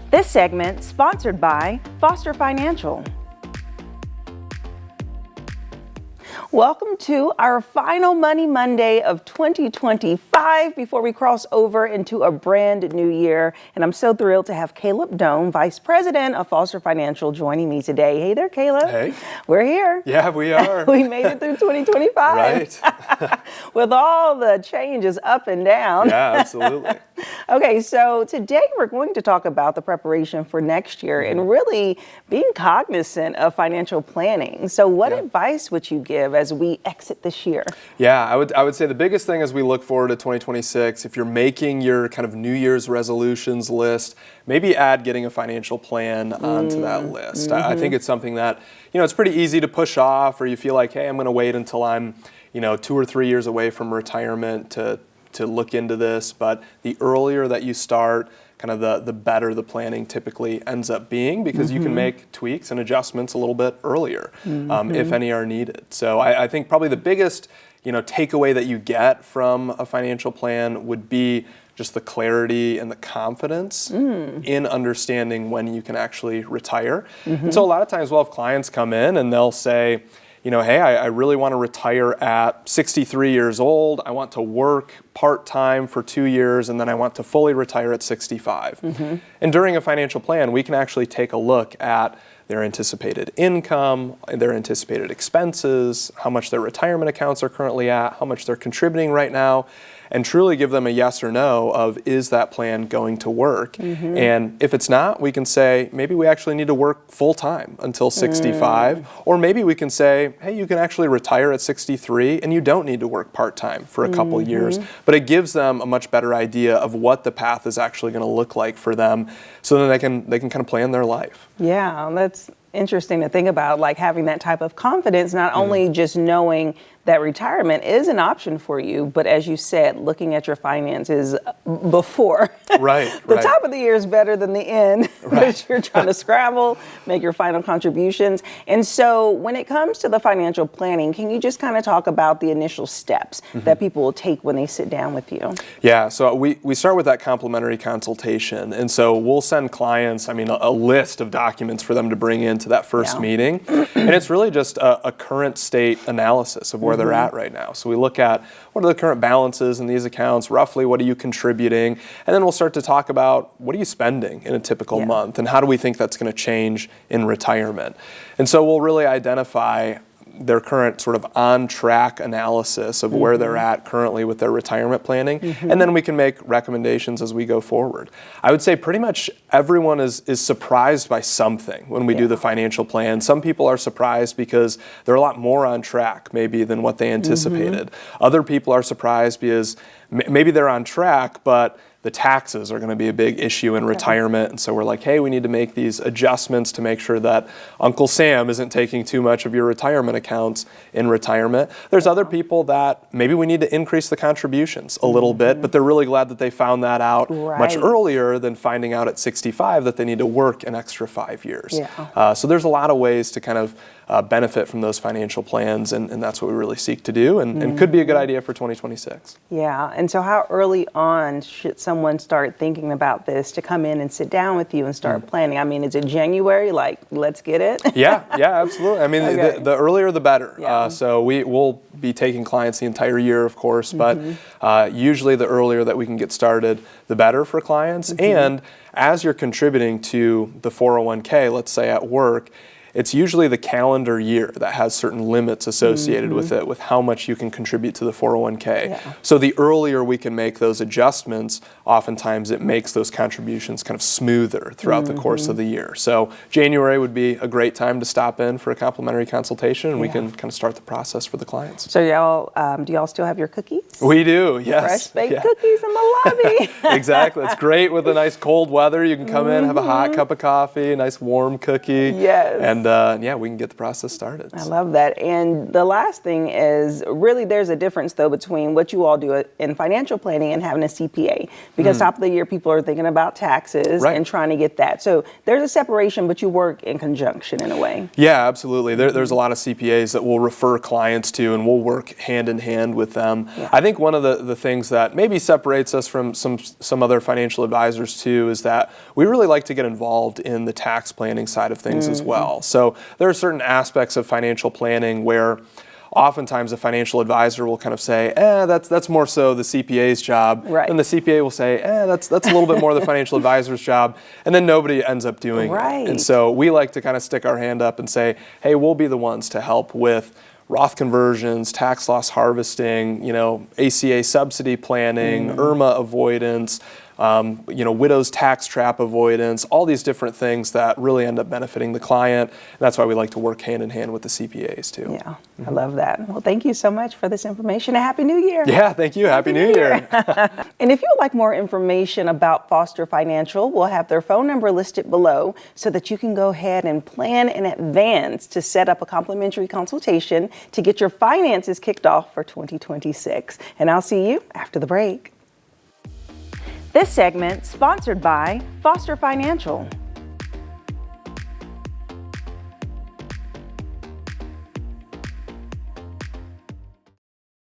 This segment sponsored by Foster Financial. Welcome to our final Money Monday of 2025 before we cross over into a brand new year. And I'm so thrilled to have Caleb Doane, Vice President of Foster Financial, joining me today. Hey there, Caleb. Hey. We're here. Yeah, we are. We made it through 2025. Right. With all the changes up and down. Yeah, absolutely. Okay, so today we're going to talk about the preparation for next year and really being cognizant of financial planning. So what advice would you give as we exit this year? Yeah, I would say the biggest thing as we look forward to 2026, if you're making your kind of New Year's resolutions list, maybe add getting a financial plan onto that list. I think it's something that, it's pretty easy to push off, or you feel like, hey, I'm going to wait until I'm, 2 or 3 years away from retirement to look into this. But the earlier that you start, kind of the better the planning typically ends up being, because you can make tweaks and adjustments a little bit earlier, if any are needed. So I think probably the biggest, takeaway that you get from a financial plan would be just the clarity and the confidence in understanding when you can actually retire. And so a lot of times we'll have clients come in and they'll say, hey, I really want to retire at 63 years old. I want to work part-time for 2 years, and then I want to fully retire at 65. And during a financial plan, we can actually take a look at their anticipated income, their anticipated expenses, how much their retirement accounts are currently at, how much they're contributing right now, and truly give them a yes or no of, is that plan going to work? And if it's not, we can say, maybe we actually need to work full time until 65, or maybe we can say, hey, you can actually retire at 63 and you don't need to work part-time for a couple years. But it gives them a much better idea of what the path is actually going to look like for them, so then they can kind of plan their life. Yeah, that's interesting to think about, like having that type of confidence, not only just knowing that retirement is an option for you, but as you said, looking at your finances before. Right. The top of the year is better than the end, because you're trying to scramble, make your final contributions. And so when it comes to the financial planning, can you just kind of talk about the initial steps that people will take when they sit down with you? Yeah, so we start with that complimentary consultation. And so we'll send clients, a list of documents for them to bring into that first meeting. And it's really just a current state analysis of where they're at right now. So we look at, what are the current balances in these accounts, roughly what are you contributing, and then we'll start to talk about, what are you spending in a typical month, and how do we think that's going to change in retirement. And so we'll really identify their current sort of on-track analysis of where they're at currently with their retirement planning, and then we can make recommendations as we go forward. I would say pretty much everyone is surprised by something when we do the financial plan. Some people are surprised because they're a lot more on track maybe than what they anticipated. Other people are surprised because maybe they're on track, but the taxes are going to be a big issue in retirement. And so we're like, hey, we need to make these adjustments to make sure that Uncle Sam isn't taking too much of your retirement accounts in retirement. There's other people that maybe we need to increase the contributions a little bit, but they're really glad that they found that out much earlier than finding out at 65 that they need to work an extra 5 years. So there's a lot of ways to kind of benefit from those financial plans, and that's what we really seek to do, and could be a good idea for 2026. Yeah, and so how early on should someone start thinking about this to come in and sit down with you and start planning? Is it January, like, let's get it? Yeah, absolutely. The earlier the better. So we'll be taking clients the entire year, of course, but usually the earlier that we can get started, the better for clients. And as you're contributing to the 401k, let's say at work, it's usually the calendar year that has certain limits associated with it, with how much you can contribute to the 401k. So the earlier we can make those adjustments, oftentimes it makes those contributions kind of smoother throughout the course of the year. So January would be a great time to stop in for a complimentary consultation, and we can kind of start the process for the clients. So y'all, do y'all still have your cookies? We do, yes. Fresh baked cookies in the lobby. Exactly. It's great with the nice cold weather. You can come in, have a hot cup of coffee, a nice warm cookie. Yes. And yeah, we can get the process started. I love that. And the last thing is really there's a difference though between what you all do in financial planning and having a CPA, because top of the year people are thinking about taxes Right. and trying to get that. So there's a separation, but you work in conjunction in a way. Yeah, absolutely. There's a lot of CPAs that we'll refer clients to, and we'll work hand in hand with them. Yeah. I think one of the things that maybe separates us from some other financial advisors too is that we really like to get involved in the tax planning side of things as well. So there are certain aspects of financial planning where oftentimes a financial advisor will kind of say, that's more so the CPA's job. Right. And the CPA will say, that's a little bit more the financial advisor's job. And then nobody ends up doing Right. it. And so we like to kind of stick our hand up and say, hey, we'll be the ones to help with Roth conversions, tax loss harvesting, ACA subsidy planning, IRMA avoidance, widow's tax trap avoidance, all these different things that really end up benefiting the client. And that's why we like to work hand in hand with the CPAs too. Yeah, I love that. Well, thank you so much for this information, and Happy New Year. Yeah, thank you. Happy New Year. And if you would like more information about Foster Financial, we'll have their phone number listed below so that you can go ahead and plan in advance to set up a complimentary consultation to get your finances kicked off for 2026. And I'll see you after the break. This segment sponsored by Foster Financial.